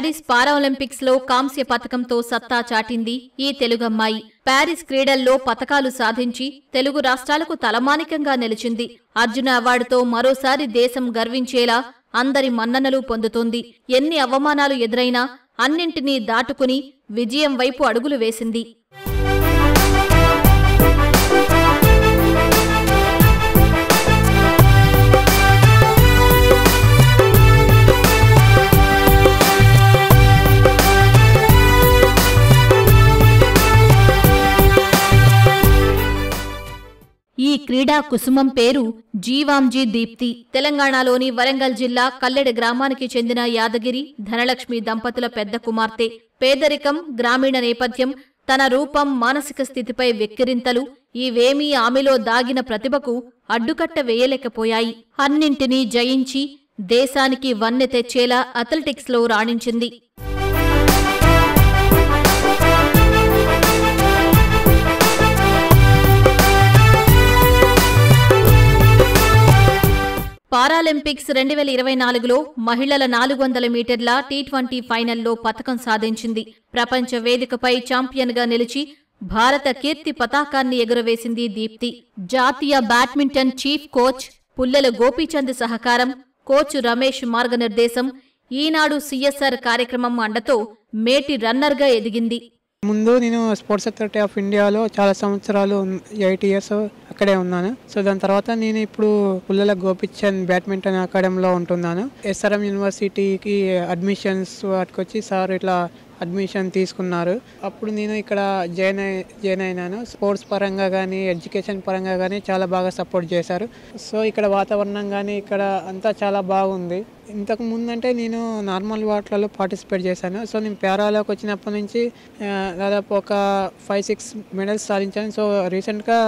Paris Paralympics లో కాంస్య పతకంతో సత్తా చాటింది ఈ తెలుగమ్మాయి. ప్యారిస్ క్రీడల్లో పతకాలు సాధించి తెలుగు రాష్ట్రాలకు తలమానికంగా నిలిచింది. అర్జున అవార్డుతో మరోసారి దేశం గర్వించేలా అందరి మన్ననలు పొందుతోంది. ఎన్ని అవమానాలు ఎదురైనా అన్నింటినీ దాటుకుని విజయం వైపు అడుగులు వేసింది. ఈ క్రీడా కుసుమం పేరు జీవాంజీ దీప్తి. తెలంగాణలోని వరంగల్ జిల్లా కల్లెడ గ్రామానికి చెందిన యాదగిరి, ధనలక్ష్మి దంపతుల పెద్ద కుమార్తె. పేదరికం, గ్రామీణ నేపథ్యం, తన రూపం, మానసిక స్థితిపై వెక్కిరింతలు ఇవేమీ ఆమెలో దాగిన ప్రతిభకు అడ్డుకట్ట వేయలేకపోయాయి. అన్నింటినీ జయించి దేశానికి వన్నె తెచ్చేలా అథ్లెటిక్స్లో రాణించింది. పారాలింపిక్స్ 2024లో మహిళల 400 మీటర్ల T20 ఫైనల్లో పతకం సాధించింది. ప్రపంచ వేదికపై ఛాంపియన్గా నిలిచి భారత కీర్తి పతాకాన్ని ఎగురవేసింది దీప్తి. జాతీయ badminton chief coach Pullela Gopichand సహకారం, కోచ్ రమేష్ మార్గనిర్దేశం, ఈనాడు CSR కార్యక్రమం అండతో మేటి రన్నర్గా ఎదిగింది. ముందు నేను స్పోర్ట్స్ అథారిటీ ఆఫ్ ఇండియాలో చాలా సంవత్సరాలు 8 ఇయర్స్ అక్కడే ఉన్నాను. సో దాని తర్వాత నేను ఇప్పుడు పుల్లెల గోపీచంద్ బ్యాడ్మింటన్ అకాడమీలో ఉంటున్నాను. SRM యూనివర్సిటీకి అడ్మిషన్స్ వాటికి వచ్చి సార్ ఇట్లా అడ్మిషన్ తీసుకున్నారు. అప్పుడు నేను ఇక్కడ జాయిన్ అయినాను. స్పోర్ట్స్ పరంగా కానీ ఎడ్యుకేషన్ పరంగా కానీ చాలా బాగా సపోర్ట్ చేశారు. సో ఇక్కడ వాతావరణం కానీ ఇక్కడ అంతా చాలా బాగుంది. ఇంతకు ముందంటే నేను నార్మల్ వాటిలలో పార్టిసిపేట్ చేశాను. సో నేను పారాలోకి వచ్చినప్పటి నుంచి దాదాపు ఒక 5-6 మెడల్స్ సాధించాను. సో రీసెంట్గా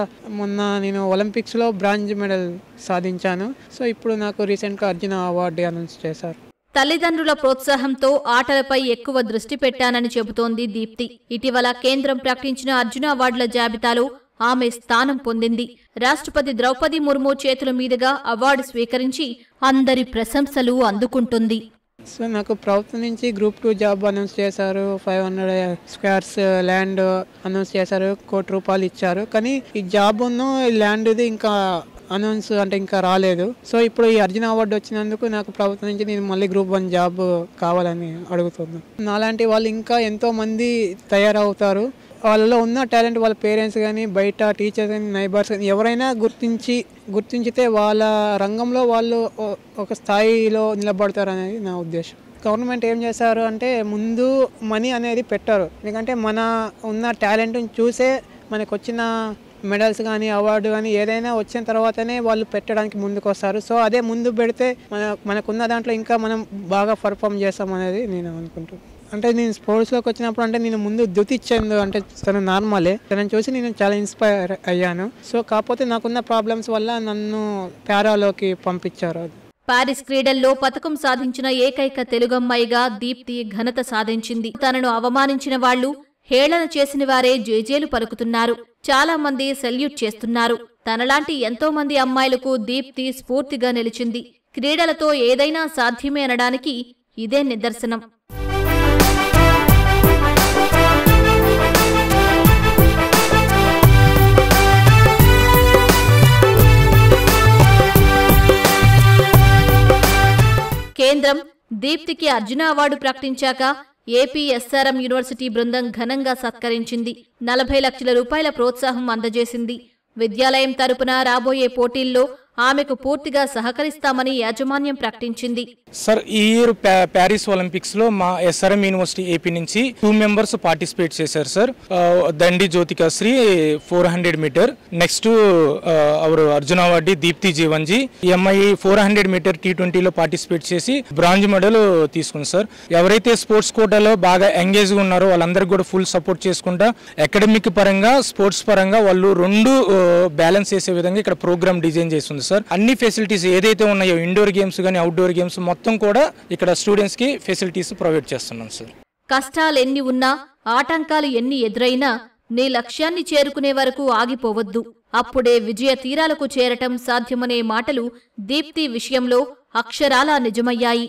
మొన్న నేను ఒలింపిక్స్లో బ్రాంజ్ మెడల్ సాధించాను. సో ఇప్పుడు నాకు రీసెంట్గా అర్జున అవార్డు అనౌన్స్ చేశారు. తల్లిదండ్రుల ప్రోత్సాహంతో ఆటలపై ఎక్కువ దృష్టి పెట్టానని చెబుతోంది దీప్తి. ఇటీవల కేంద్రం ప్రకటించిన అర్జున అవార్డుల జాబితాలో ఆమె స్థానం పొందింది. రాష్ట్రపతి ద్రౌపది ముర్ము చేతుల మీదుగా అవార్డు స్వీకరించి అందరి ప్రశంసలు అందుకుంటుంది. సో నాకు ప్రభుత్వం నుంచి గ్రూప్ 2 జాబ్ అనౌన్స్ చేశారు. 500 స్క్వేర్స్ ల్యాండ్ అనౌన్స్ చేశారు. ₹1 కోటి ఇచ్చారు. కానీ ఈ జాబ్ను ల్యాండ్ది ఇంకా అనౌన్స్ అంటే ఇంకా రాలేదు. సో ఇప్పుడు ఈ అర్జున అవార్డు వచ్చినందుకు నాకు ప్రభుత్వం నుంచి నేను మళ్ళీ గ్రూప్ 1 జాబ్ కావాలని అడుగుతున్నాను. నాలాంటి వాళ్ళు ఇంకా ఎంతో మంది తయారవుతారు. వాళ్ళలో ఉన్న టాలెంట్ వాళ్ళ పేరెంట్స్ కానీ బయట టీచర్స్ కానీ నైబర్స్ కానీ ఎవరైనా గుర్తించితే వాళ్ళ రంగంలో వాళ్ళు ఒక స్థాయిలో నిలబడతారు అనేది నా ఉద్దేశం. గవర్నమెంట్ ఏం చేశారు అంటే ముందు మనీ అనేది పెట్టారు. ఎందుకంటే మన ఉన్న టాలెంట్ని చూసే మనకు వచ్చిన మెడల్స్ కానీ అవార్డు కానీ ఏదైనా వచ్చిన తర్వాతనే వాళ్ళు పెట్టడానికి ముందుకు వస్తారు. సో అదే ముందు పెడితే మనకున్న దాంట్లో ఇంకా మనం బాగా పర్ఫామ్ చేస్తాం అనేది నేను అనుకుంటున్నాను. అంటే నేను స్పోర్ట్స్లోకి వచ్చినప్పుడు అంటే నేను ముందు దుతి చంద్ అంటే తను నార్మలే, తనని చూసి నేను చాలా ఇన్స్పైర్ అయ్యాను. సో కాకపోతే నాకున్న ప్రాబ్లమ్స్ వల్ల నన్ను పారాలోకి పంపించారు. పారిస్ క్రీడల్లో పతకం సాధించిన ఏకైక తెలుగమ్మాయిగా దీప్తి ఘనత సాధించింది. తనను అవమానించిన వాళ్లు, హేళన చేసిన వారే జేజేలు పలుకుతున్నారు. చాలా మంది సెల్యూట్ చేస్తున్నారు. తనలాంటి ఎంతో మంది అమ్మాయిలకు దీప్తి స్ఫూర్తిగా నిలిచింది. క్రీడలతో ఏదైనా సాధ్యమే అనడానికి ఇదే నిదర్శనం. కేంద్రం దీప్తికి అర్జున అవార్డు ప్రకటించాక ఏపీ SRM యూనివర్సిటీ బృందం ఘనంగా సత్కరించింది. 40 లక్షల రూపాయల ప్రోత్సాహం అందజేసింది. విద్యాలయం తరపున రాబోయే పోటీల్లో ఆమెకు పూర్తిగా సహకరిస్తామని యాజమాన్యం ప్రకటించింది. సార్ ఈ ఇయర్ ప్యారిస్ ఒలింపిక్స్ లో మా SRM యూనివర్సిటీ ఏపీ నుంచి 2 మెంబర్స్ పార్టిసిపేట్ చేశారు sir. Dandi Jyothika Sri 400 metre, next our Arjuna award Deepthi Jeevanji. ఈ అమ్మాయి 400 మీటర్ T20లో పార్టిసిపేట్ చేసి బ్రాంజ్ మెడల్ తీసుకుంది సార్. ఎవరైతే స్పోర్ట్స్ కోటాలో బాగా ఎంగేజ్గా ఉన్నారో వాళ్ళందరికీ కూడా ఫుల్ సపోర్ట్ చేసుకుంటా అకాడమిక్ పరంగా స్పోర్ట్స్ పరంగా వాళ్ళు రెండు బ్యాలెన్స్ చేసే విధంగా ఇక్కడ ప్రోగ్రామ్ డిజైన్ చేస్తుంది సార్. అన్ని ఫెసిలిటీస్ ఏదైతే ఉన్నాయో ఇండోర్ గేమ్స్ కానీ అవుట్డోర్ గేమ్స్ మొత్తం కూడా ఇక్కడ స్టూడెంట్స్ కి ఫెసిలిటీస్ ప్రొవైడ్ చేస్తున్నాం సార్. కష్టాలెన్ని ఉన్నా, ఆటంకాలు ఎన్ని ఎదురైనా నీ లక్ష్యాన్ని చేరుకునే వరకు ఆగిపోవద్దు. అప్పుడే విజయ తీరాలకు చేరటం సాధ్యమనే మాటలు దీప్తి విషయంలో అక్షరాలా నిజమయ్యాయి.